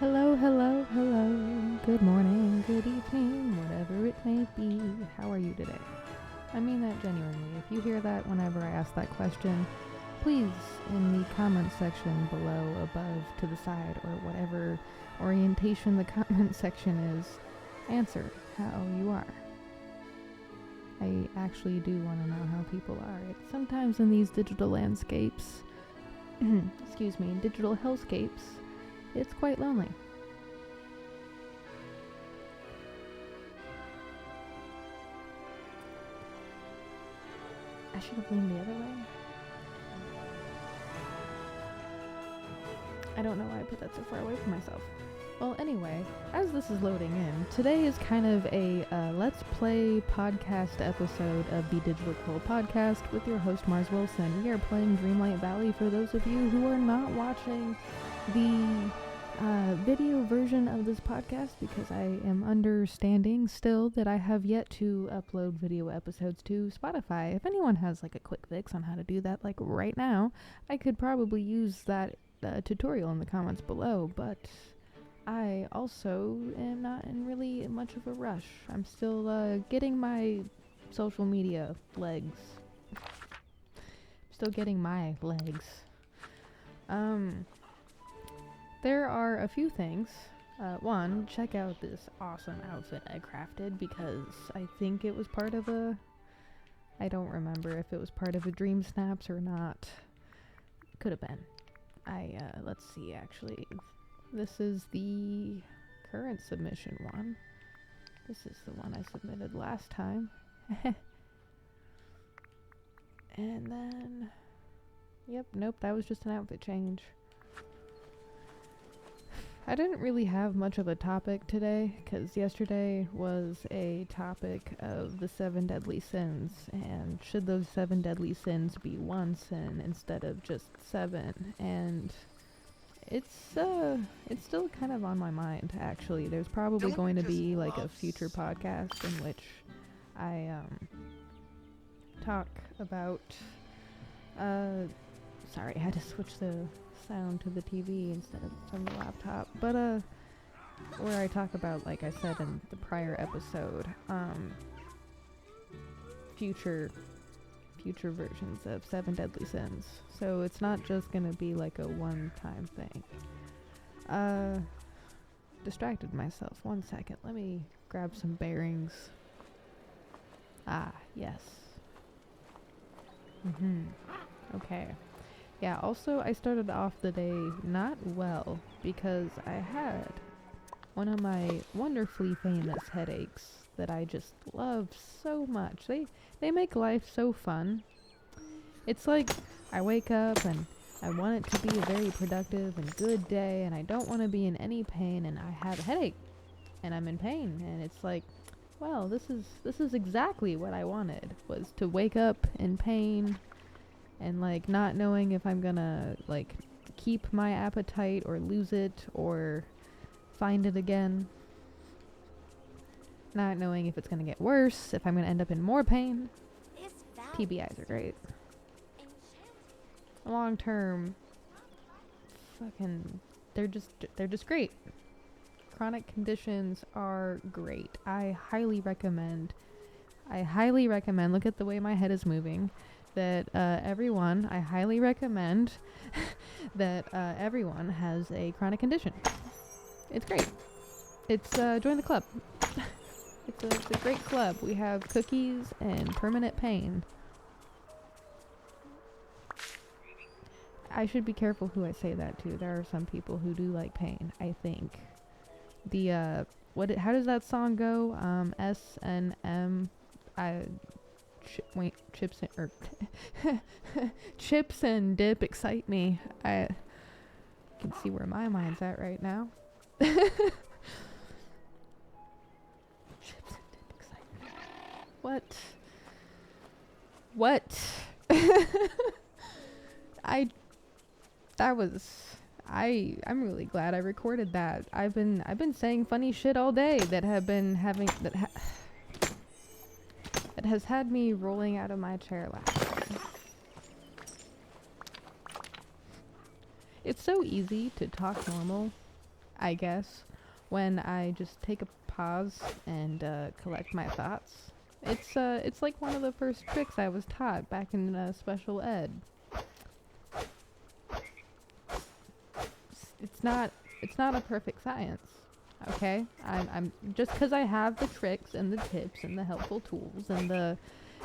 Hello, hello, hello. Good morning, good evening, whatever it may be. How are you today? I mean that genuinely. If you hear that whenever I ask that question, please, in the comment section below, above, to the side, or whatever orientation the comment section is, answer how you are. I actually do want to know how people are. Sometimes in these digital landscapes, digital hellscapes, it's quite lonely. I should have leaned the other way. I don't know why I put that so far away from myself. Well, anyway, as this is loading in, today is kind of a Let's Play podcast episode of the Digital Quill podcast with your host, Mars Wilson. We are playing Dreamlight Valley for those of you who are not watching the video version of this podcast, because I am understanding still that I have yet to upload video episodes to Spotify. If anyone has like a quick fix on how to do that, like right now, I could probably use that tutorial in the comments below, but I also am not in really much of a rush. I'm still getting my social media legs. Still getting my legs. There are a few things. One, check out this awesome outfit I crafted, because I think it was part of I don't remember if it was part of a Dream Snaps or not. Could have been. Let's see, actually. This is the current submission one. This is the one I submitted last time. And then... Yep, nope, that was just an outfit change. I didn't really have much of a topic today, because yesterday was a topic of the 7 deadly sins, and should those 7 deadly sins be one sin instead of just 7, and it's still kind of on my mind, actually. There's probably going to be like a future podcast in which I talk about sorry, I had to switch the sound to the TV instead of from the laptop, but where I talk about, like I said in the prior episode, future versions of 7 deadly sins, so it's not just gonna be like a one-time thing. Distracted myself. 1 second, let me grab some bearings. Yes. Okay. Yeah, also I started off the day not well, because I had one of my wonderfully famous headaches that I just love so much. They make life so fun. It's like I wake up and I want it to be a very productive and good day, and I don't want to be in any pain, and I have a headache and I'm in pain, and it's like, well, this is exactly what I wanted, was to wake up in pain and like not knowing if I'm gonna like keep my appetite or lose it or find it again. Not knowing if it's gonna get worse, if I'm gonna end up in more pain. TBIs are great. Long term, they're just great. Chronic conditions are great. I highly recommend, look at the way my head is moving, that everyone, I highly recommend that everyone has a chronic condition. It's great. It's join the club. It's a great club. We have cookies and permanent pain. I should be careful who I say that to. There are some people who do like pain, I think. How does that song go? S&M, chips chips and dip excite me. I can see where my mind's at right now. Chips and dip excite me. What? I'm really glad I recorded that. I've been saying funny shit all day that has had me rolling out of my chair laughing. It's so easy to talk normal I guess, when I just take a pause and collect my thoughts. It's like one of the first tricks I was taught back in special ed. It's not a perfect science. Okay? I'm just because I have the tricks and the tips and the helpful tools and the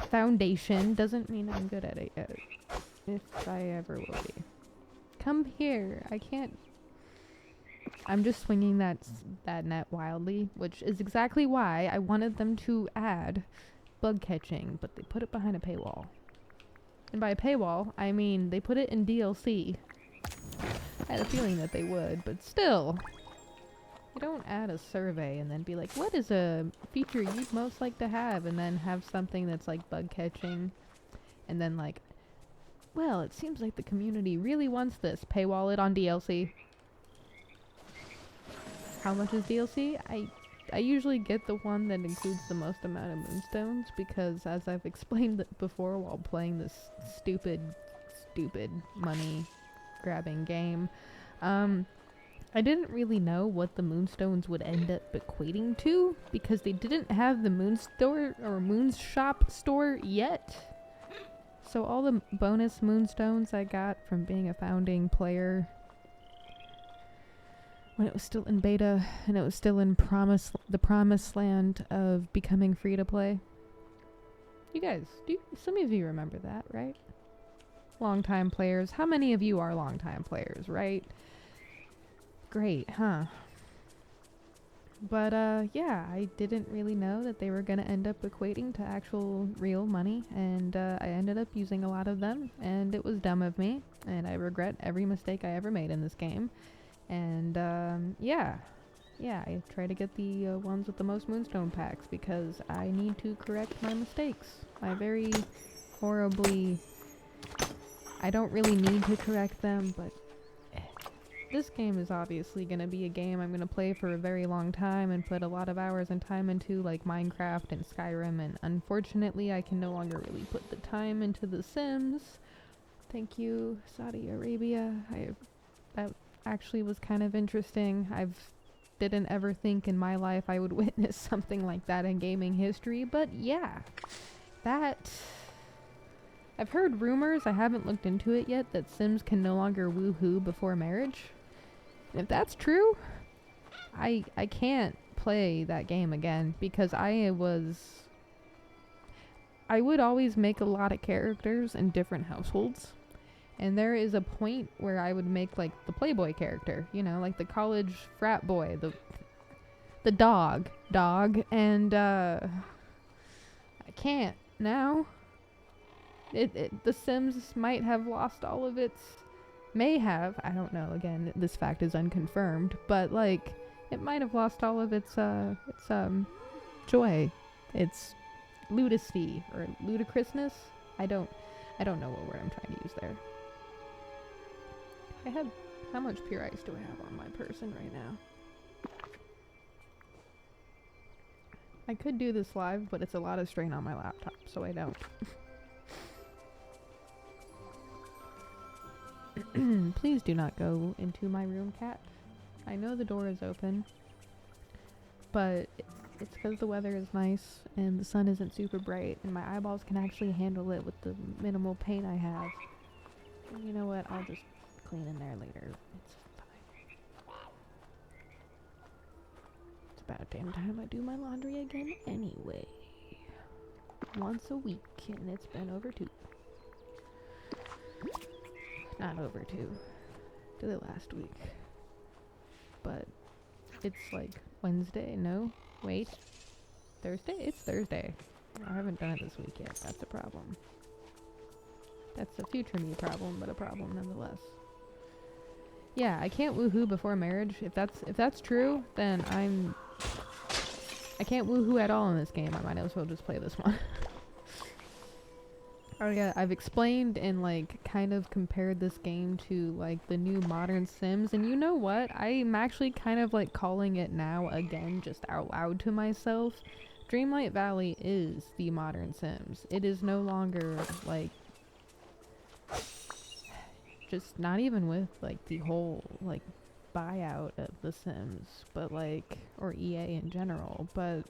foundation doesn't mean I'm good at it yet. If I ever will be. Come here. I can't. I'm just swinging that net wildly, which is exactly why I wanted them to add bug catching, but they put it behind a paywall. And by a paywall, I mean they put it in DLC. I had a feeling that they would, but still. You don't add a survey and then be like, what is a feature you'd most like to have? And then have something that's like bug catching. And then like, well, it seems like the community really wants this. Paywall it on DLC. How much is DLC? I usually get the one that includes the most amount of moonstones because, as I've explained before while playing this stupid money grabbing game, I didn't really know what the moonstones would end up equating to because they didn't have the moons shop store yet. So all the bonus moonstones I got from being a founding player when it was still in beta and it was still in the promised land of becoming free to play. You guys, some of you remember that, right? Longtime players. How many of you are longtime players, right? Great, huh? But yeah, I didn't really know that they were gonna end up equating to actual real money, and I ended up using a lot of them, and it was dumb of me, and I regret every mistake I ever made in this game. And yeah, I try to get the ones with the most moonstone packs because I need to correct my mistakes. I very horribly... I don't really need to correct them, but this game is obviously going to be a game I'm going to play for a very long time and put a lot of hours and time into, like Minecraft and Skyrim, and unfortunately I can no longer really put the time into The Sims. Thank you, Saudi Arabia. That actually was kind of interesting. Didn't ever think in my life I would witness something like that in gaming history, but yeah, I've heard rumors, I haven't looked into it yet, that Sims can no longer woohoo before marriage. And if that's true, I can't play that game again because I would always make a lot of characters in different households. And there is a point where I would make like the Playboy character, you know, like the college frat boy, the dog, and I can't now. The Sims might have lost all of may have, I don't know, again, this fact is unconfirmed, but like, it might have lost all of its joy, its ludicity, or ludicrousness. I don't know what word I'm trying to use there. How much pure ice do I have on my person right now? I could do this live, but it's a lot of strain on my laptop, so I don't. Please do not go into my room, cat. I know the door is open, but it's because the weather is nice and the sun isn't super bright and my eyeballs can actually handle it with the minimal pain I have. And you know what? I'll just clean in there later. It's fine. It's about damn time I do my laundry again anyway. Once a week, and it's been over 2. Not over 2. To the last week. But it's like Wednesday. No, wait. Thursday? It's Thursday. I haven't done it this week yet. That's a problem. That's a future me problem, but a problem nonetheless. Yeah, I can't woohoo before marriage. If that's true, then I can't woohoo at all in this game. I might as well just play this one. Oh yeah, I've explained and like kind of compared this game to like the new modern Sims, and you know what? I'm actually kind of like calling it now again just out loud to myself. Dreamlight Valley is the modern Sims. It is no longer like just not even with like the whole like buyout of The Sims, but like, or EA in general, but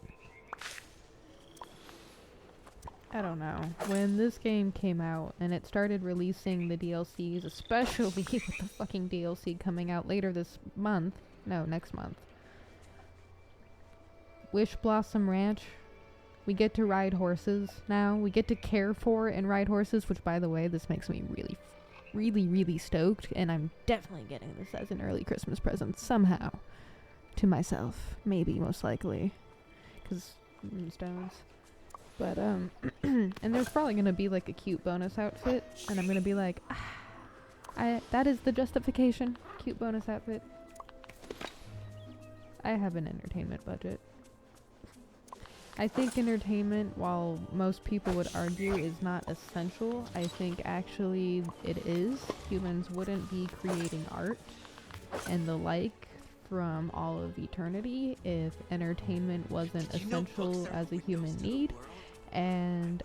I don't know. When this game came out and it started releasing the DLCs, especially with the fucking DLC coming out later this month, no, next month. Wish Blossom Ranch. We get to ride horses now. We get to care for and ride horses, which, by the way, this makes me really stoked, and I'm definitely getting this as an early Christmas present somehow to myself. Maybe, most likely, because stones. But and there's probably gonna be like a cute bonus outfit, and I'm gonna be like, that is the justification. Cute bonus outfit. I have an entertainment budget. I think entertainment, while most people would argue is not essential, I think actually it is. Humans wouldn't be creating art and the like from all of eternity if entertainment wasn't essential as a human need. And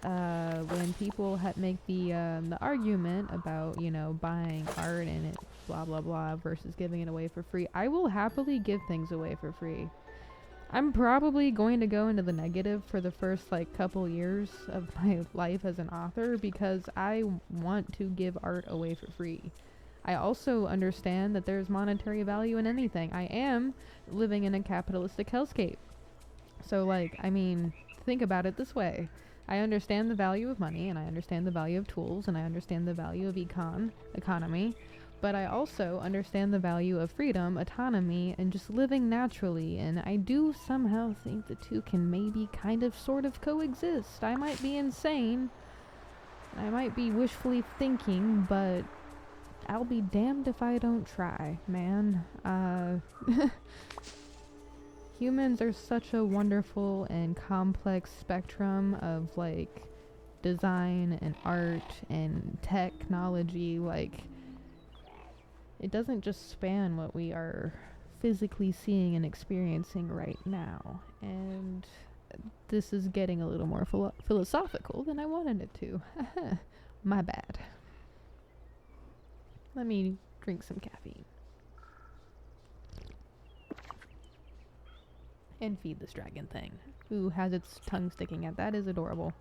when people make the argument about, you know, buying art and it blah blah blah versus giving it away for free, I will happily give things away for free. I'm probably going to go into the negative for the first like couple years of my life as an author because I want to give art away for free. I also understand that there's monetary value in anything. I am living in a capitalistic hellscape. So like, I mean, think about it this way. I understand the value of money, and I understand the value of tools, and I understand the value of economy, but I also understand the value of freedom, autonomy, and just living naturally, and I do somehow think the two can maybe kind of sort of coexist. I might be insane, I might be wishfully thinking, but I'll be damned if I don't try, man. Humans are such a wonderful and complex spectrum of like design and art and technology. Like, it doesn't just span what we are physically seeing and experiencing right now. And this is getting a little more philosophical than I wanted it to. My bad. Let me drink some caffeine. And feed this dragon thing, who has its tongue sticking out. That is adorable.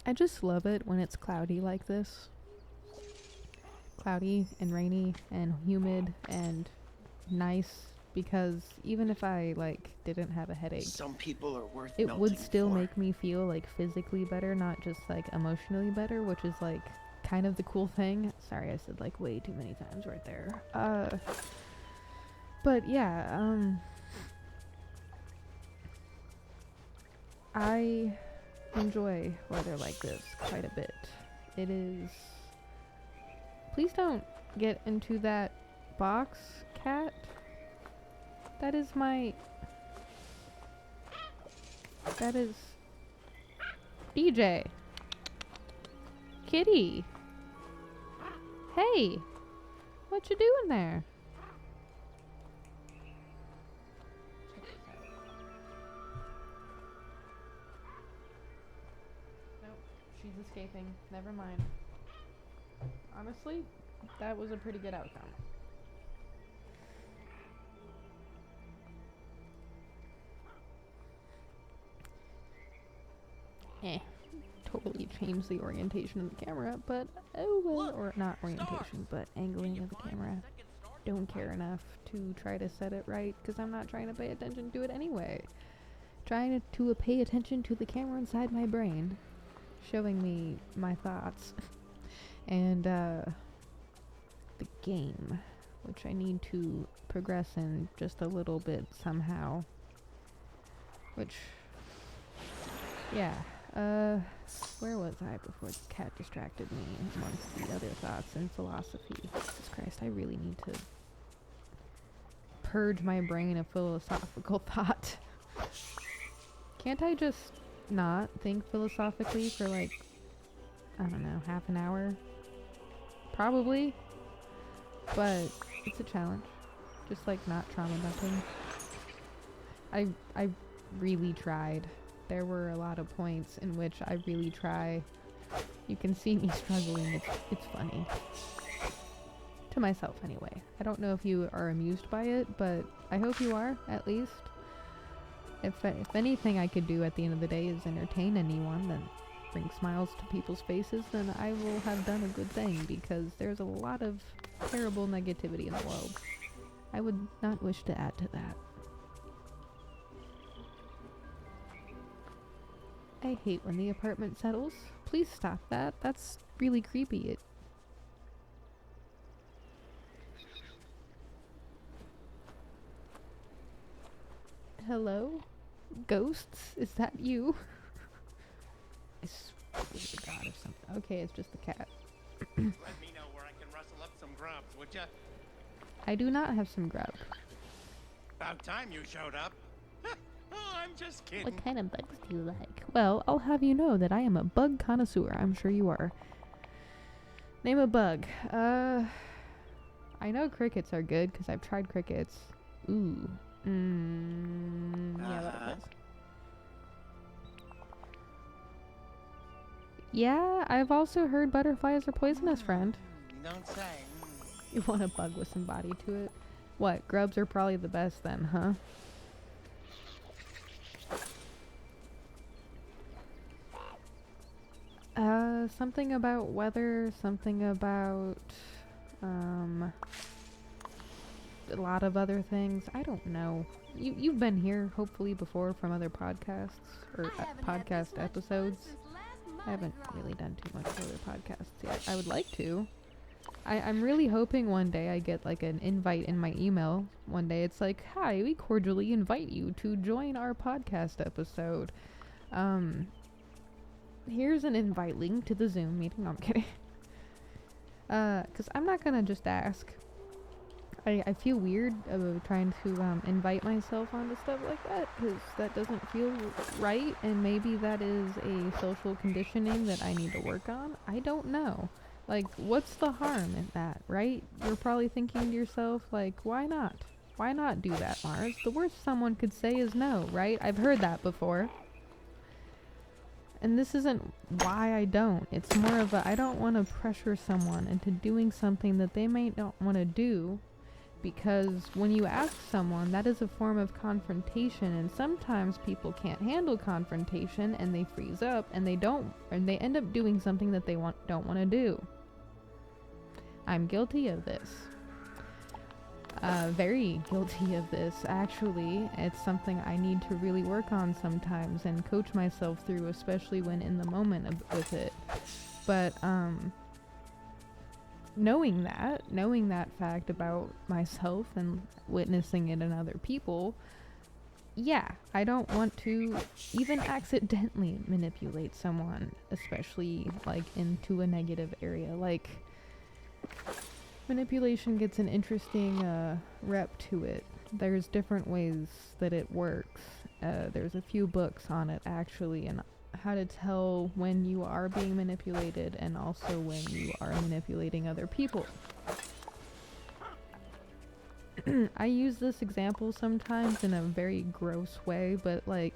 I just love it when it's cloudy like this. Cloudy and rainy and humid and nice, because even if I like didn't have a headache, some people are worth it would still for. make me feel like physically better, not just like emotionally better, which is like kind of the cool thing. Sorry, I said like way too many times right there. But yeah, I enjoy weather like this quite a bit. It is... Please don't get into that box, cat. That is my... That is... DJ. Kitty. Hey. What you doing there? Nope. She's escaping. Never mind. Honestly, that was a pretty good outcome. Totally changed the orientation of the camera, but oh well. Or not orientation, but angling of the camera. Don't care enough to try to set it right, because I'm not trying to pay attention to it anyway. Trying to pay attention to the camera inside my brain, showing me my thoughts. And the game, which I need to progress in just a little bit somehow. Which, yeah. Where was I before the cat distracted me amongst the other thoughts and philosophy? Jesus Christ, I really need to purge my brain of philosophical thought. Can't I just not think philosophically for like, I don't know, half an hour? Probably. But it's a challenge. Just like not trauma dumping. I really tried. There were a lot of points in which I really try You can see me struggling. It's funny. To myself, anyway. I don't know if you are amused by it, but I hope you are, at least. If anything I could do at the end of the day is entertain anyone, then bring smiles to people's faces, then I will have done a good thing, because there's a lot of terrible negativity in the world. I would not wish to add to that. I hate when the apartment settles. Please stop that. That's really creepy. Hello? Ghosts? Is that you? I swear to God if something. Okay, it's just the cat. Let me know where I can rustle up some grubs, would ya? I do not have some grub. About time you showed up. Oh, I'm just kidding. What kind of bugs do you like? Well, I'll have you know that I am a bug connoisseur. I'm sure you are. Name a bug. I know crickets are good because I've tried crickets. Ooh. Yeah, butterflies. Yeah, I've also heard butterflies are poisonous, friend. You don't say. You want a bug with some body to it? What, grubs are probably the best then, huh? Something about weather, something about, a lot of other things. I don't know. You've been here, hopefully, before from other podcasts, or podcast episodes. I haven't really done too much other podcasts yet. I would like to. I'm really hoping one day I get like an invite in my email. One day it's like, hi, we cordially invite you to join our podcast episode. Here's an invite link to the Zoom meeting. No, I'm kidding. 'Cause I'm not gonna just ask. I feel weird about trying to invite myself onto stuff like that, because that doesn't feel right, and maybe that is a social conditioning that I need to work on. I don't know. Like, what's the harm in that, right? You're probably thinking to yourself, like, why not? Why not do that, Mars? The worst someone could say is no, right? I've heard that before. And this isn't why I don't. It's more of a, I don't want to pressure someone into doing something that they may not want to do. Because when you ask someone, that is a form of confrontation, and sometimes people can't handle confrontation and they freeze up and they end up doing something that they don't want to do. I'm guilty of this. Very guilty of this, actually. It's something I need to really work on sometimes and coach myself through, especially when in the moment with it. But, knowing that fact about myself and witnessing it in other people, yeah, I don't want to even accidentally manipulate someone, especially, like, into a negative area. Like, manipulation gets an interesting, rep to it. There's different ways that it works. There's a few books on it, actually, and how to tell when you are being manipulated and also when you are manipulating other people. I use this example sometimes in a very gross way, but like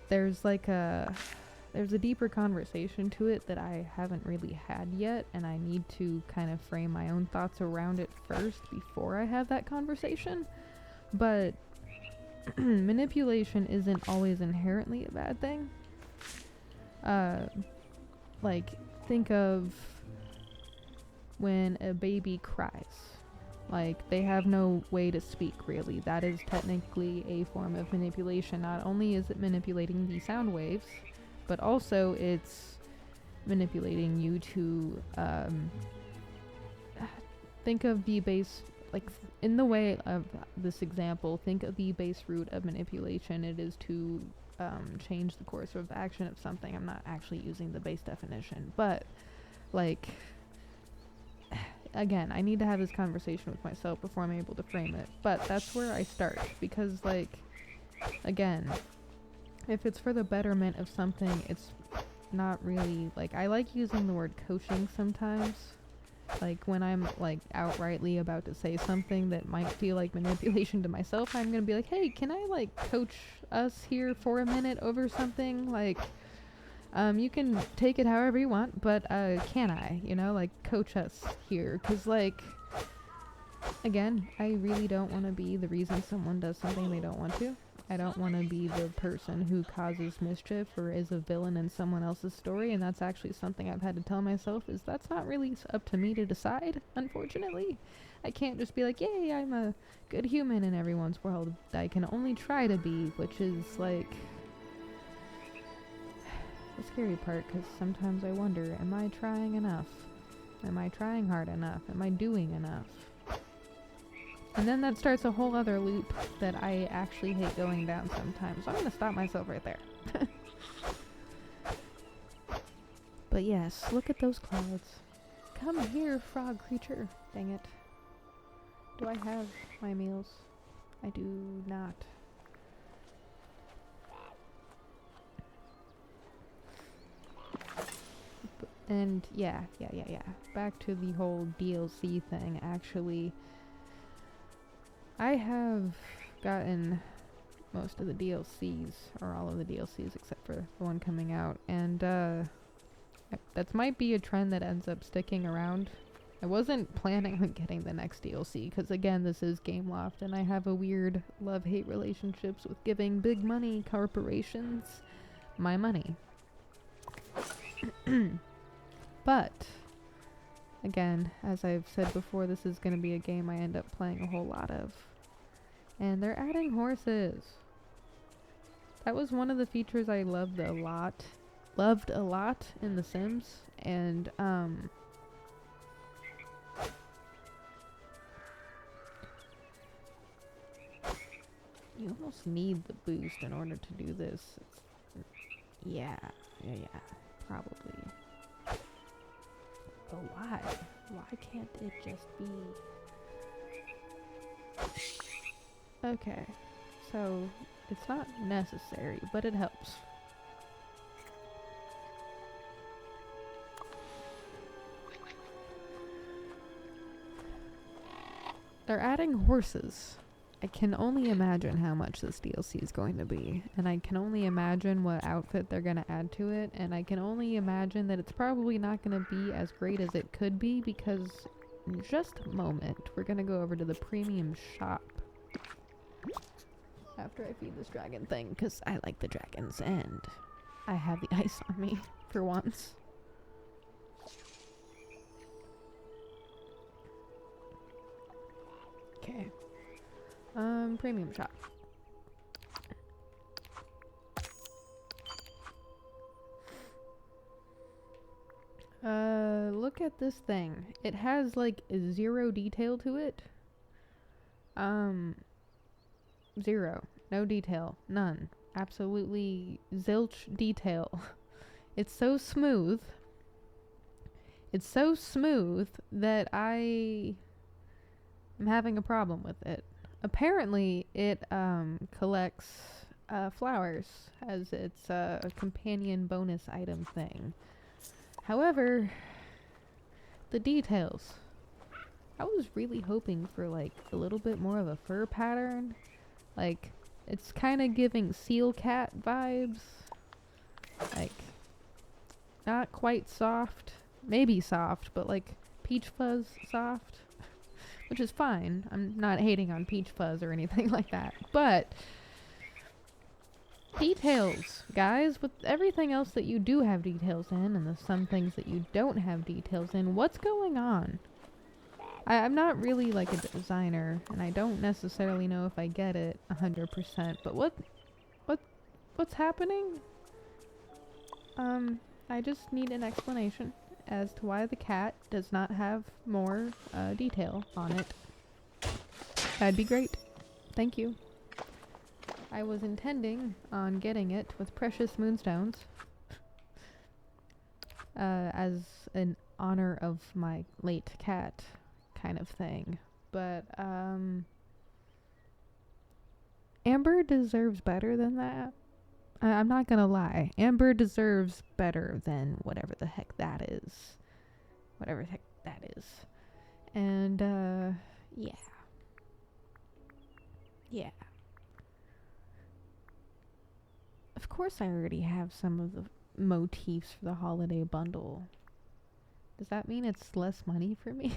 there's a deeper conversation to it that I haven't really had yet, and I need to kind of frame my own thoughts around it first before I have that conversation. But manipulation isn't always inherently a bad thing. Like, think of when a baby cries. Like, they have no way to speak, really. That is technically a form of manipulation. Not only is it manipulating the sound waves, but also it's manipulating you to, think of the base, like, in the way of this example, think of the base root of manipulation. It is to change the course of action of something. I'm not actually using the base definition, but like, again, I need to have this conversation with myself before I'm able to frame it. But that's where I start, because like, again, if it's for the betterment of something, it's not really, like, I like using the word coaching sometimes. Like, when I'm, like, outrightly about to say something that might feel like manipulation to myself, I'm gonna be like, hey, can I, like, coach us here for a minute over something? Like, You can take it however you want, but can I? You know, like, coach us here. Because, like, again, I really don't want to be the reason someone does something they don't want to. I don't want to be the person who causes mischief or is a villain in someone else's story, and that's actually something I've had to tell myself, is that's not really up to me to decide, unfortunately. I can't just be like, yay, I'm a good human in everyone's world. I can only try to be, which is, like, the scary part, because sometimes I wonder, am I trying enough? Am I trying hard enough? Am I doing enough? And then that starts a whole other loop that I actually hate going down sometimes. So I'm going to stop myself right there. But yes, look at those clouds. Come here, frog creature. Dang it. Do I have my meals? I do not. And yeah. Back to the whole DLC thing, actually. I have gotten most of the DLCs, or all of the DLCs except for the one coming out, and that might be a trend that ends up sticking around. I wasn't planning on getting the next DLC, because again, this is Gameloft, and I have a weird love-hate relationships with giving big money corporations my money. But again, as I've said before, this is going to be a game I end up playing a whole lot of. And they're adding horses. That was one of the features I loved a lot in The Sims. And, you almost need the boost in order to do this. Yeah, probably. But why? Why can't it just be... Okay, so it's not necessary, but it helps. They're adding horses. I can only imagine how much this DLC is going to be, and I can only imagine what outfit they're going to add to it, and I can only imagine that it's probably not going to be as great as it could be, because in just a moment, we're going to go over to the premium shop. After I feed this dragon thing, because I like the dragons, and I have the ice on me, for once. Okay. Premium shop. Look at this thing. It has, like, 0 detail to it. 0. No detail. None. Absolutely zilch detail. It's so smooth. It's so smooth that I am having a problem with it. Apparently, it collects flowers as its companion bonus item thing. However, the details. I was really hoping for, like, a little bit more of a fur pattern. Like, it's kind of giving seal cat vibes. Like, not quite soft. Maybe soft, but, like, peach fuzz soft. Which is fine. I'm not hating on peach fuzz or anything like that. But details, guys. With everything else that you do have details in, and the some things that you don't have details in, what's going on? I'm not really like a designer, and I don't necessarily know if I get it 100%. But what's happening? I just need an explanation as to why the cat does not have more detail on it. That'd be great. Thank you. I was intending on getting it with precious moonstones as an honor of my late cat kind of thing. But Amber deserves better than that. I'm not gonna lie. Amber deserves better than whatever the heck that is. Whatever the heck that is. And, yeah. Yeah. Of course I already have some of the motifs for the holiday bundle. Does that mean it's less money for me?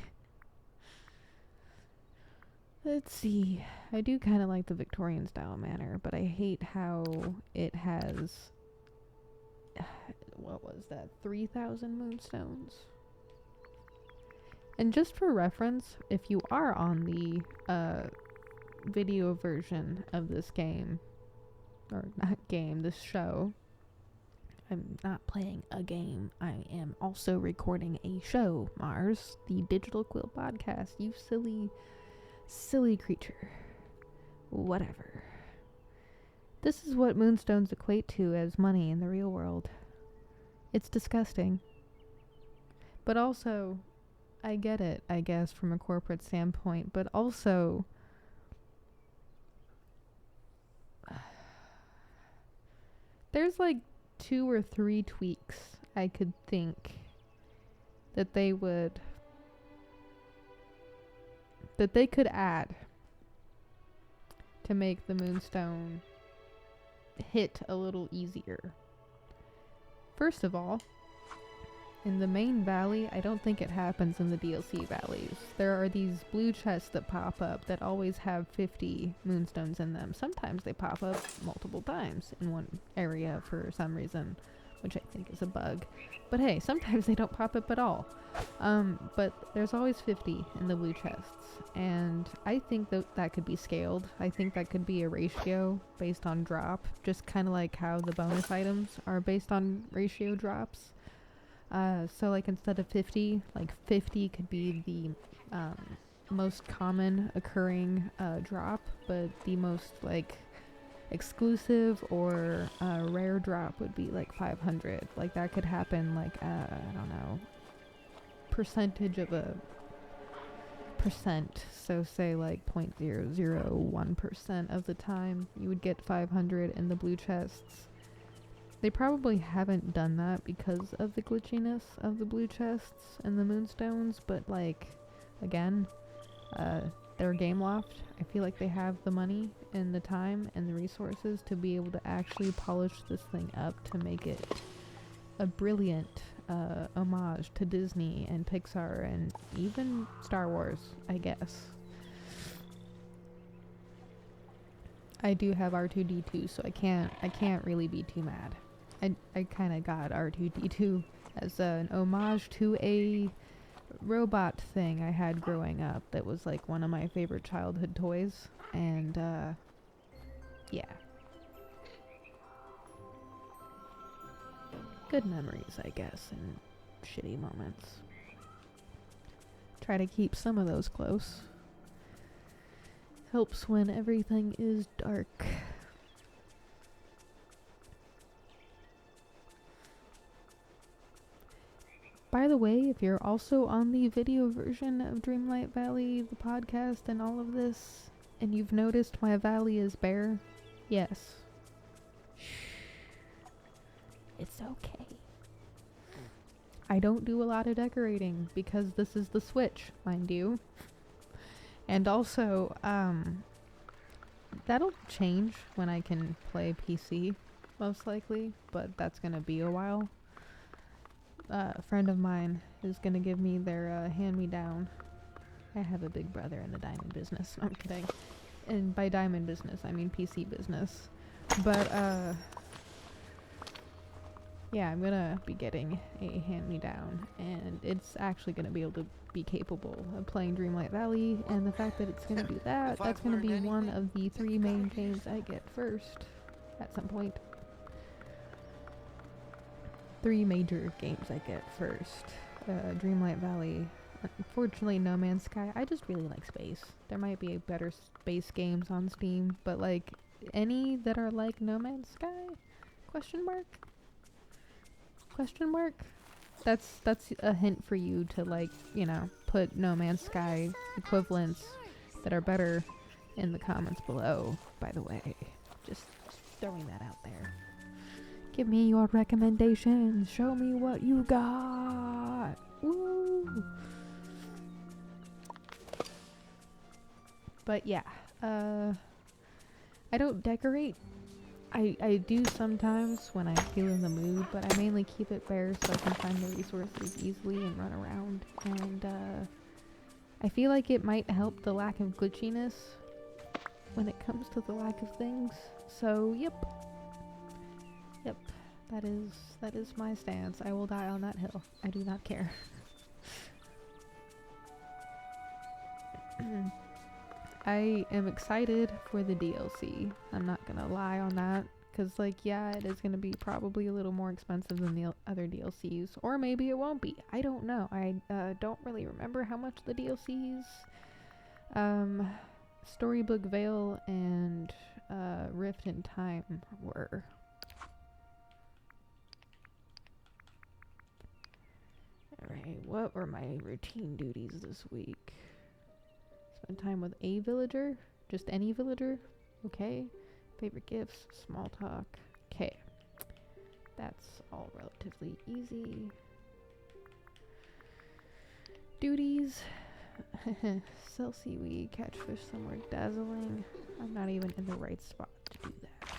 Let's see. I do kind of like the Victorian style manor, but I hate how it has, what was that, 3,000 moonstones? And just for reference, if you are on the video version of this game, or not game, this show, I'm not playing a game, I am also recording a show, Mars, the Digital Quill podcast, you silly creature. Whatever. This is what moonstones equate to as money in the real world. It's disgusting. But also, I get it, I guess, from a corporate standpoint, but also there's like 2 or 3 tweaks I could think that they could add to make the moonstone hit a little easier. First of all, in the main valley, I don't think it happens in the DLC valleys. There are these blue chests that pop up that always have 50 moonstones in them. Sometimes they pop up multiple times in one area for some reason, which I think is a bug. But hey, sometimes they don't pop up at all. But there's always 50 in the blue chests, and I think that could be scaled. I think that could be a ratio based on drop, just kind of like how the bonus items are based on ratio drops. So like instead of 50, like 50 could be the most common occurring drop, but the most like exclusive or rare drop would be like 500. Like that could happen like I don't know, percentage of a percent. So say like 0.001% of the time you would get 500 in the blue chests. They probably haven't done that because of the glitchiness of the blue chests and the moonstones, but like, again, they're Gameloft. I feel like they have the money and the time and the resources to be able to actually polish this thing up to make it a brilliant homage to Disney and Pixar and even Star Wars, I guess. I do have R2-D2, so I can't really be too mad. I kind of got R2-D2 as an homage to a robot thing I had growing up that was like one of my favorite childhood toys, and yeah. Good memories, I guess, and shitty moments. Try to keep some of those close. Helps when everything is dark. By the way, if you're also on the video version of Dreamlight Valley, the podcast, and all of this, and you've noticed my valley is bare, yes. Shh. It's okay. I don't do a lot of decorating because this is the Switch, mind you. And also, that'll change when I can play PC, most likely, but that's gonna be a while. A friend of mine is gonna give me their hand-me-down. I have a big brother in the diamond business. No, I'm kidding. And by diamond business, I mean PC business. But, yeah, I'm gonna be getting a hand-me-down, and it's actually gonna be able to be capable of playing Dreamlight Valley, and the fact that it's gonna do that, that's gonna be one of the 3 main games I get first at some point. 3 major games I get first. Dreamlight Valley. Unfortunately, No Man's Sky. I just really like space. There might be better space games on Steam, but like any that are like No Man's Sky? Question mark? Question mark? That's a hint for you to like, you know, put No Man's Sky equivalents that are better in the comments below, by the way. Just throwing that out there. Give me your recommendations. Show me what you got. Woo! But yeah, I don't decorate I do sometimes when I feel in the mood, but I mainly keep it bare so I can find the resources easily and run around. And I feel like it might help the lack of glitchiness when it comes to the lack of things. So, yep, that is my stance. I will die on that hill. I do not care. I am excited for the DLC. I'm not gonna lie on that. Because, like, yeah, it is gonna be probably a little more expensive than the other DLCs. Or maybe it won't be. I don't know. I don't really remember how much the DLCs, Storybook Veil and Rift in Time were. Alright, what were my routine duties this week? Spend time with a villager? Just any villager? Okay. Favorite gifts? Small talk. Okay. That's all relatively easy. Duties. Sell seaweed, catch fish somewhere dazzling. I'm not even in the right spot to do that.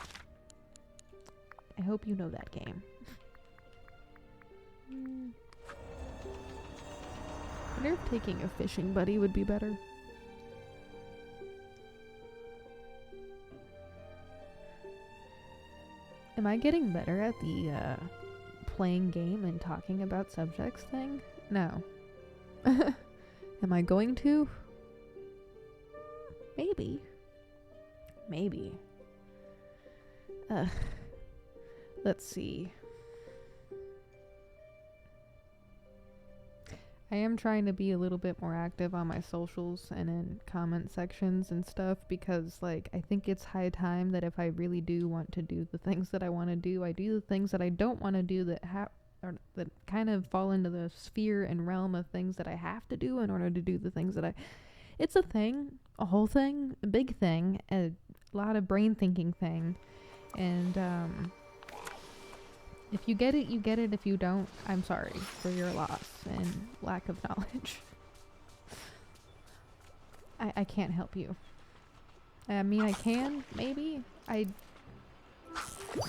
I hope you know that game. I wonder if taking a fishing buddy would be better. Am I getting better at the playing game and talking about subjects thing? No. Am I going to? Maybe. Maybe. Let's see. I am trying to be a little bit more active on my socials and in comment sections and stuff because, like, I think it's high time that if I really do want to do the things that I want to do, I do the things that I don't want to do that or that kind of fall into the sphere and realm of things that I have to do in order to do the things that it's a thing, a whole thing, a big thing, a lot of brain thinking thing, and if you get it, you get it. If you don't, I'm sorry for your loss and lack of knowledge. I can't help you. I mean, I can, maybe.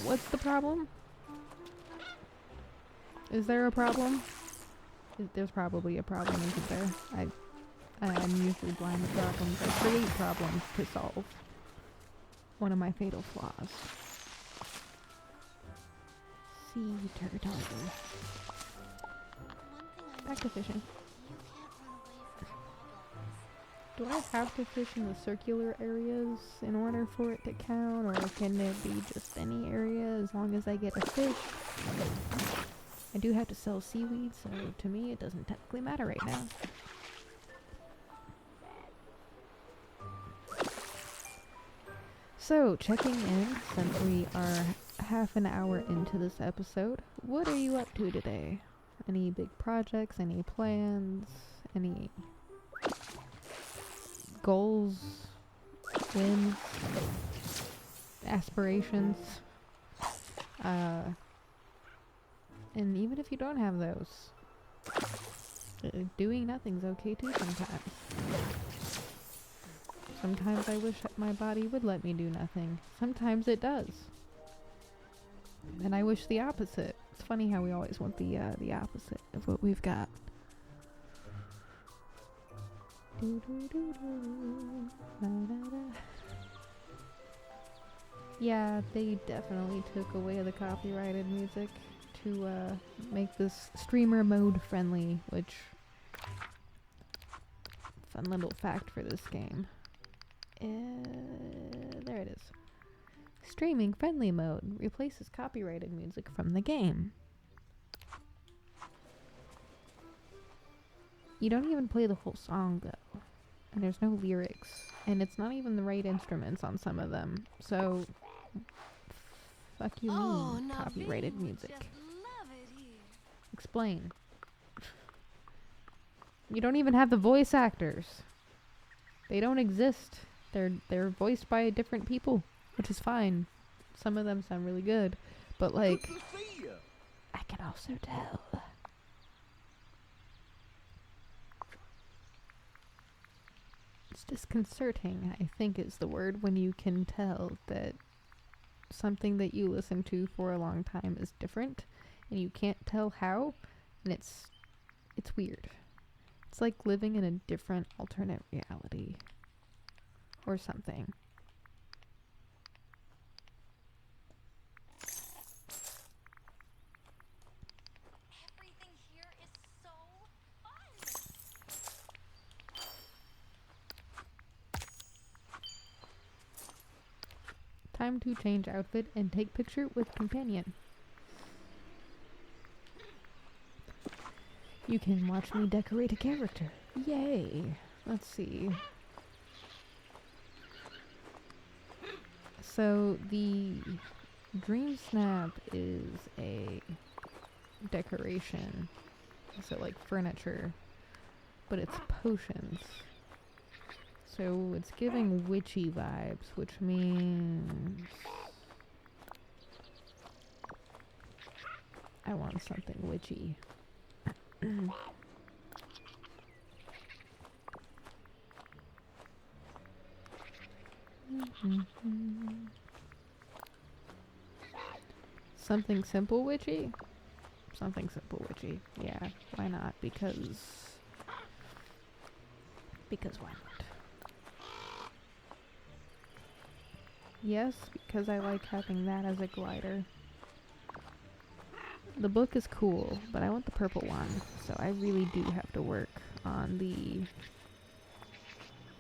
What's the problem? Is there a problem? There's probably a problem, isn't there? I'm usually blind to problems. I create problems to solve. One of my fatal flaws. Sea turtle. Back to fishing. Do I have to fish in the circular areas in order for it to count, or can it be just any area as long as I get a fish? I do have to sell seaweed, so to me it doesn't technically matter right now. So, checking in, since we are half an hour into this episode, what are you up to today? Any big projects, any plans, any goals, wins, aspirations? And even if you don't have those, doing nothing's okay too sometimes. Sometimes I wish that my body would let me do nothing. Sometimes it does. And I wish the opposite. It's funny how we always want the opposite of what we've got. Yeah, they definitely took away the copyrighted music to make this streamer mode friendly, which fun little fact for this game. There it is. Streaming friendly mode replaces copyrighted music from the game. You don't even play the whole song though, and there's no lyrics, and it's not even the right instruments on some of them. So, fuck you mean copyrighted music? Explain. You don't even have the voice actors. They don't exist. They're voiced by different people, which is fine. Some of them sound really good, but like, I can also tell. It's disconcerting, I think is the word, when you can tell that something that you listen to for a long time is different and you can't tell how, and it's weird. It's like living in a different alternate reality or something. Everything here is so fun. Time to change outfit and take picture with companion. You can watch me decorate a character. Yay! Let's see. So the Dream Snap is a decoration. So like furniture, but it's potions. So it's giving witchy vibes, which means I want something witchy. Something simple witchy? Something simple witchy. Yeah, why not? Because why not? Yes, because I like having that as a glider. The book is cool, but I want the purple one, so I really do have to work on the...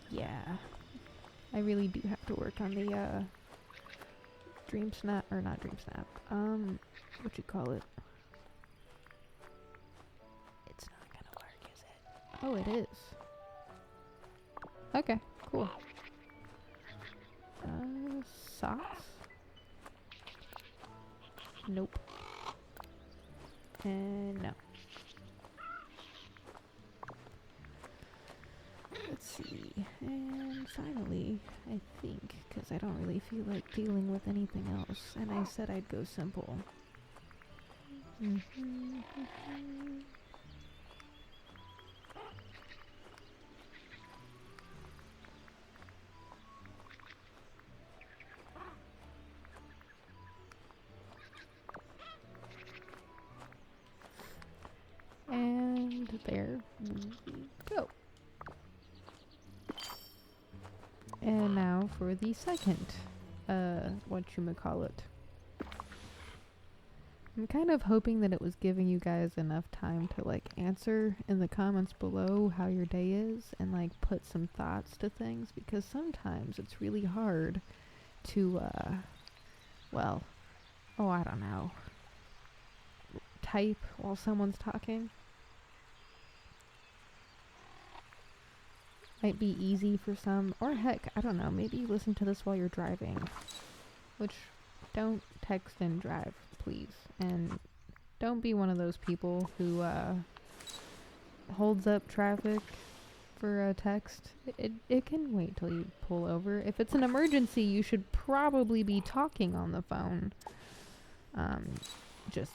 Yeah. I really do have to work on the, Dream Snap, or not Dream Snap, what you call it? It's not gonna work, is it? Oh, it is. Okay, cool. Socks? Nope. And no. Let's see. And finally, I think, because I don't really feel like dealing with anything else, and I said I'd go simple. And there we go. And now for the second, whatchamacallit. I'm kind of hoping that it was giving you guys enough time to like answer in the comments below how your day is and like put some thoughts to things, because sometimes it's really hard to, I don't know, type while someone's talking. Might be easy for some, or heck, I don't know, maybe you listen to this while you're driving. Which, don't text and drive, please. And don't be one of those people who holds up traffic for a text. It can wait till you pull over. If it's an emergency, you should probably be talking on the phone. Just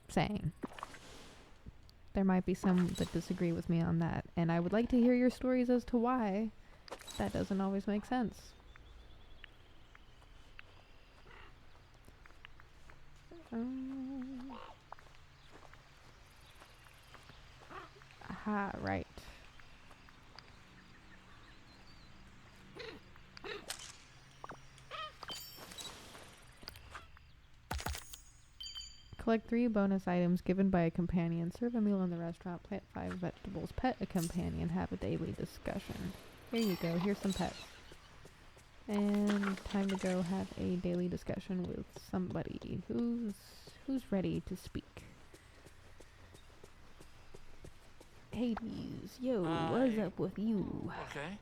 saying. There might be some that disagree with me on that, and I would like to hear your stories as to why that doesn't always make sense. Aha, right. Collect 3 bonus items given by a companion. Serve a meal in the restaurant. Plant 5 vegetables. Pet a companion. Have a daily discussion. Here you go. Here's some pets. And time to go have a daily discussion with somebody who's ready to speak. Hades, yo, what's up with you? Okay.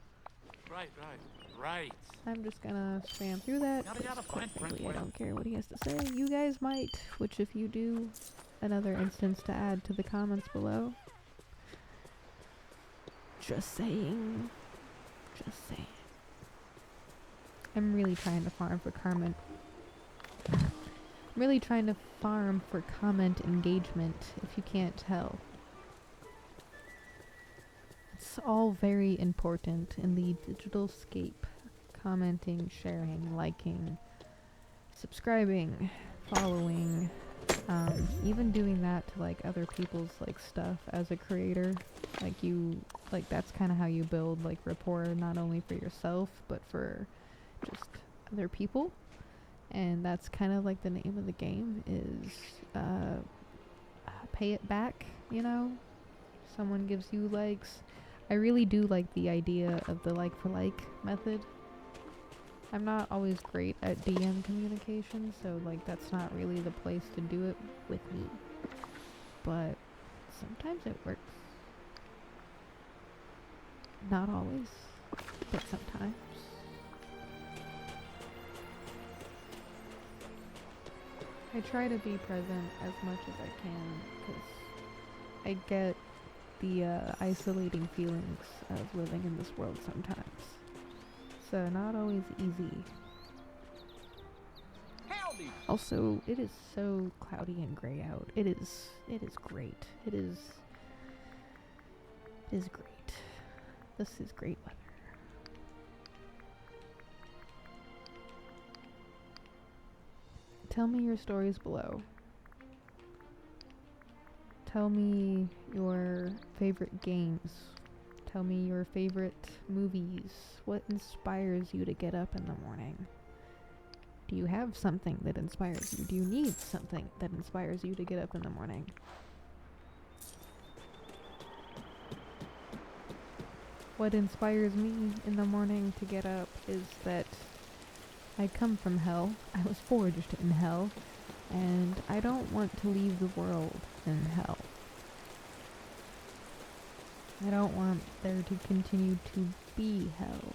Right. I'm just gonna spam through that. Yada, fine, Frankly, I don't care what he has to say. You guys might, which if you do, another instance to add to the comments below. Just saying. I'm really trying to farm for comment. I'm really trying to farm for comment engagement, if you can't tell. It's all very important in the digital scape. Commenting, sharing, liking, subscribing, following, even doing that to like other people's like stuff as a creator. Like that's kind of how you build like rapport, not only for yourself but for just other people. And that's kind of like the name of the game is pay it back, you know? Someone gives you likes. I really do like the idea of the like for like method. I'm not always great at DM communication, so like that's not really the place to do it with me. But sometimes it works. Not always, but sometimes. I try to be present as much as I can because I get the isolating feelings of living in this world sometimes. So not always easy. Howdy. Also, it is so cloudy and gray out. It is great. It is great. This is great weather. Tell me your stories below. Tell me your favorite games. Tell me your favorite movies. What inspires you to get up in the morning? Do you have something that inspires you? Do you need something that inspires you to get up in the morning? What inspires me in the morning to get up is that I come from hell. I was forged in hell, and I don't want to leave the world in hell. I don't want there to continue to be hell.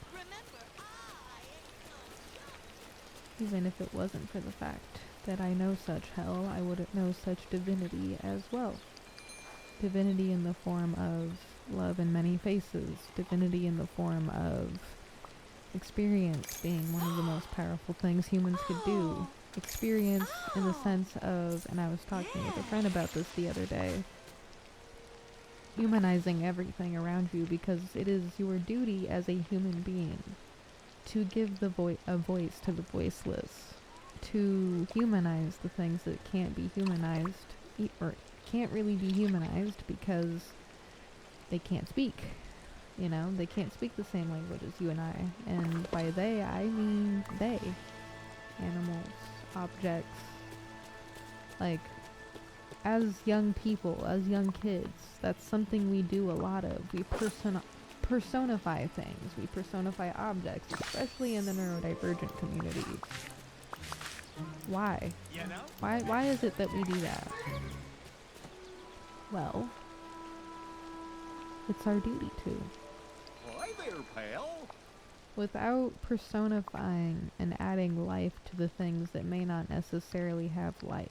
Even if it wasn't for the fact that I know such hell, I wouldn't know such divinity as well. Divinity in the form of love in many faces. Divinity in the form of experience being one of the most powerful things humans could do. Experience in the sense of, and I was talking with a friend about this the other day, humanizing everything around you, because it is your duty as a human being to give a voice to the voiceless, to humanize the things that can't be humanized, or can't really be humanized because they can't speak. You know, they can't speak the same language as you and I. And by they, I mean they. Animals, objects. Like, as young people, as young kids, that's something we do a lot of. We personify things. We personify objects, especially in the neurodivergent community. Why? You know? Why is it that we do that? Well, it's our duty to. Hi there, pal. Without personifying and adding life to the things that may not necessarily have life,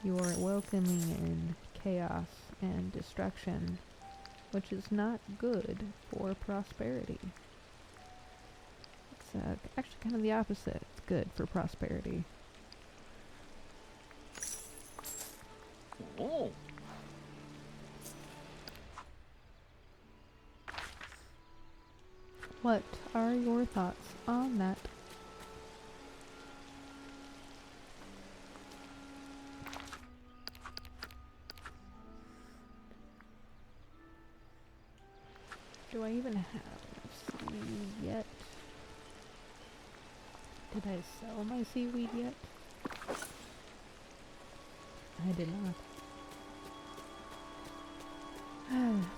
you're welcoming in chaos and destruction, which is not good for prosperity. It's actually kind of the opposite. It's good for prosperity. Oh. What are your thoughts on that? Do I even have seaweed yet? Did I sell my seaweed yet? I did not.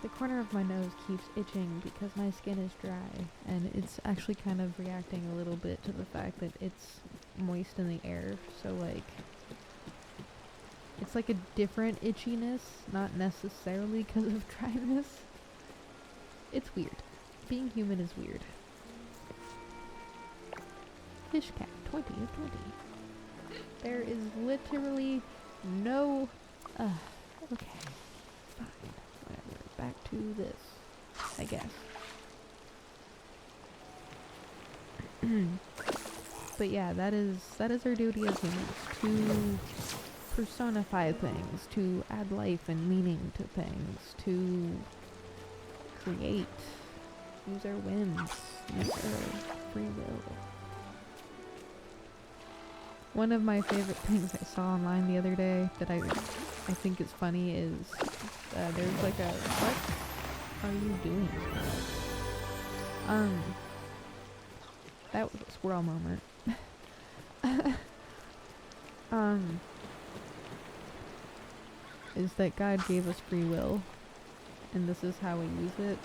The corner of my nose keeps itching because my skin is dry, and it's actually kind of reacting a little bit to the fact that it's moist in the air, so like, it's like a different itchiness, not necessarily because of dryness. It's weird. Being human is weird. Fish cat, 20 of 20. There is literally no... okay. Fine. Whatever. Back to this, I guess. But yeah, that is our duty as humans, to personify things, to add life and meaning to things, to create, use our whims, use our free will. One of my favorite things I saw online the other day that I think is funny is there's like a what are you doing? That was a squirrel moment. Is that God gave us free will, and this is how we use it.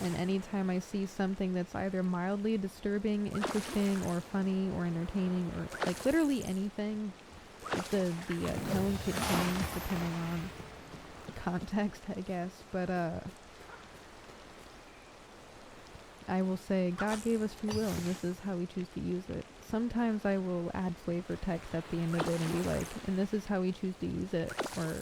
And anytime I see something that's either mildly disturbing, interesting, or funny, or entertaining, or like literally anything, the tone could change depending on context, I guess. But I will say God gave us free will, and this is how we choose to use it. Sometimes I will add flavor text at the end of it and be like, and this is how we choose to use it, or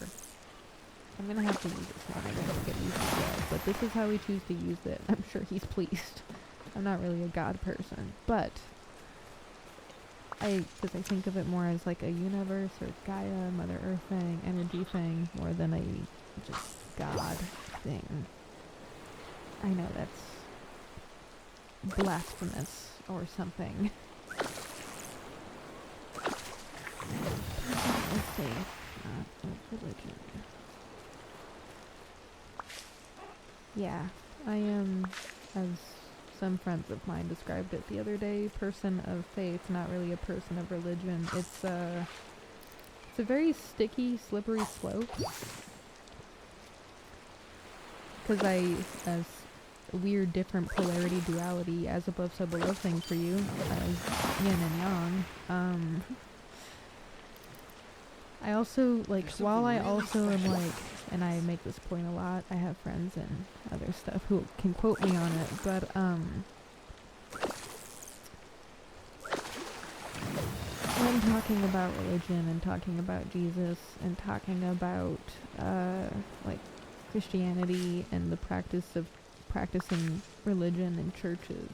I'm gonna have to use this one, I don't get used to it, but this is how we choose to use it. I'm sure he's pleased. I'm not really a God person, but because I think of it more as like a universe or Gaia, Mother Earth thing, energy thing, more than a just God thing. I know that's blasphemous or something. Let's see. Religion. Yeah, I am, as some friends of mine described it the other day, person of faith, not really a person of religion. It's a very sticky, slippery slope. Because as a weird, different polarity, duality, as above, so below thing for you, as yin and yang. I also, like, while I also am like, and I make this point a lot, I have friends and other stuff who can quote me on it, but, when talking about religion and talking about Jesus and talking about, like, Christianity and the practice of practicing religion in churches,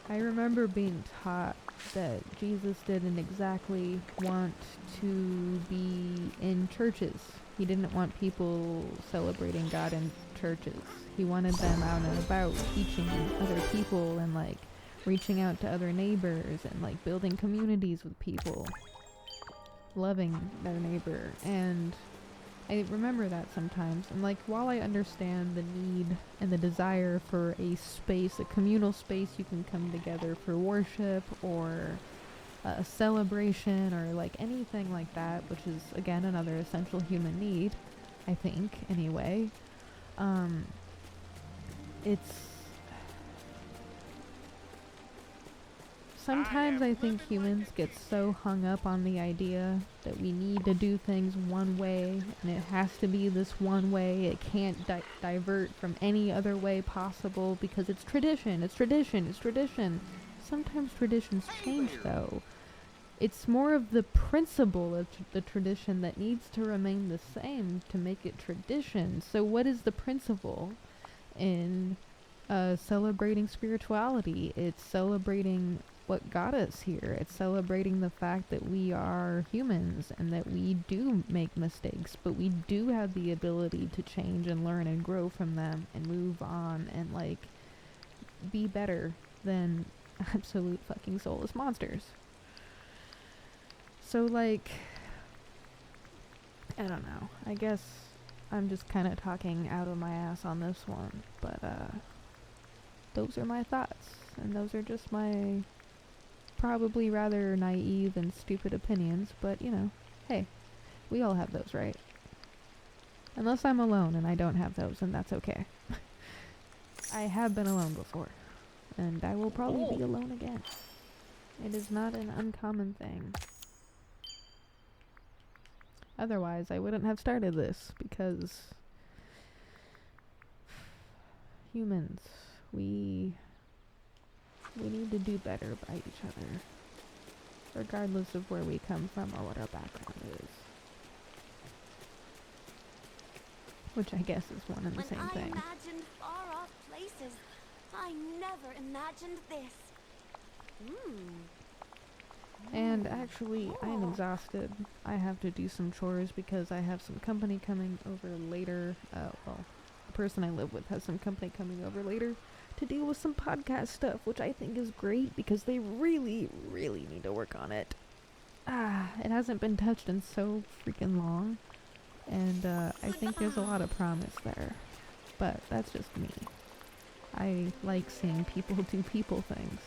I remember being taught that Jesus didn't exactly want to be in churches. He didn't want people celebrating God in churches. He wanted them out and about teaching other people and like reaching out to other neighbors and like building communities with people, loving their neighbor. And I remember that sometimes, and like while I understand the need and the desire for a space, a communal space you can come together for worship or a celebration or like anything like that, which is again another essential human need, I think, anyway, it's sometimes I think humans get so hung up on the idea that we need to do things one way, and it has to be this one way. It can't divert from any other way possible because it's tradition, it's tradition, it's tradition. Sometimes traditions change, though. It's more of the principle of the tradition that needs to remain the same to make it tradition. So what is the principle in celebrating spirituality? It's celebrating what got us here. It's celebrating the fact that we are humans and that we do make mistakes, but we do have the ability to change and learn and grow from them and move on and like be better than absolute fucking soulless monsters. So like, I don't know. I guess I'm just kind of talking out of my ass on this one, but those are my thoughts, and those are just my probably rather naive and stupid opinions, but you know, hey, we all have those, right? Unless I'm alone and I don't have those, and that's okay. I have been alone before, and I will probably be alone again. It is not an uncommon thing. Otherwise, I wouldn't have started this, because humans, we need to do better by each other, regardless of where we come from or what our background is. Which I guess is one and the same thing. When I imagined far-off places, I never imagined this. And actually, I am exhausted. I have to do some chores because I have some company coming over later. Well, person I live with has some company coming over later to deal with some podcast stuff, which I think is great because they really, really need to work on it. It hasn't been touched in so freaking long, and I think there's a lot of promise there. But that's just me. I like seeing people do people things.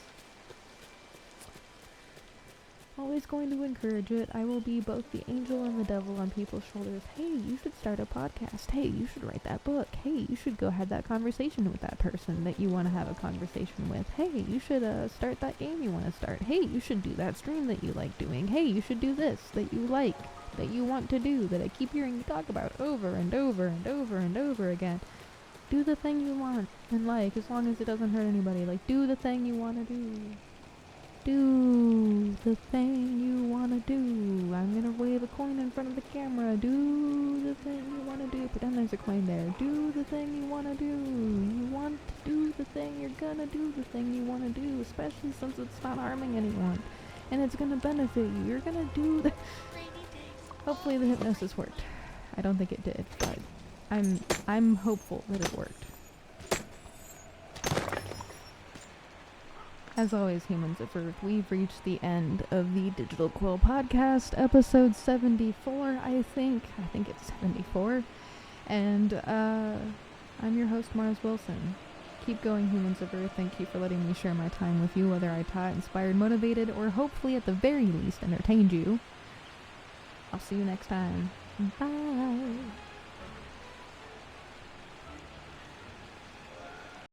Always going to encourage it. I will be both the angel and the devil on people's shoulders. Hey, you should start a podcast. Hey, you should write that book. Hey, you should go have that conversation with that person that you want to have a conversation with. Hey, you should start that game you want to start. Hey, you should do that stream that you like doing. Hey, you should do this that you like, that you want to do, that I keep hearing you talk about over and over and over and over again. Do the thing you want and like, as long as it doesn't hurt anybody. Like, do the thing you want to do. Do the thing you want to do. I'm gonna wave a coin in front of the camera. Do the thing you want to do. Pretend there's a coin there. Do the thing you want to do. You want to do the thing. You're gonna do the thing you want to do, especially since it's not harming anyone. And it's gonna benefit you. You're gonna do the... Hopefully the hypnosis worked. I don't think it did, but I'm hopeful that it worked. As always, humans of Earth, we've reached the end of the Digital Quill podcast, episode 74, I think it's 74, and I'm your host, Mars Wilson. Keep going, humans of Earth. Thank you for letting me share my time with you, whether I taught, inspired, motivated, or hopefully at the very least entertained you. I'll see you next time. Bye!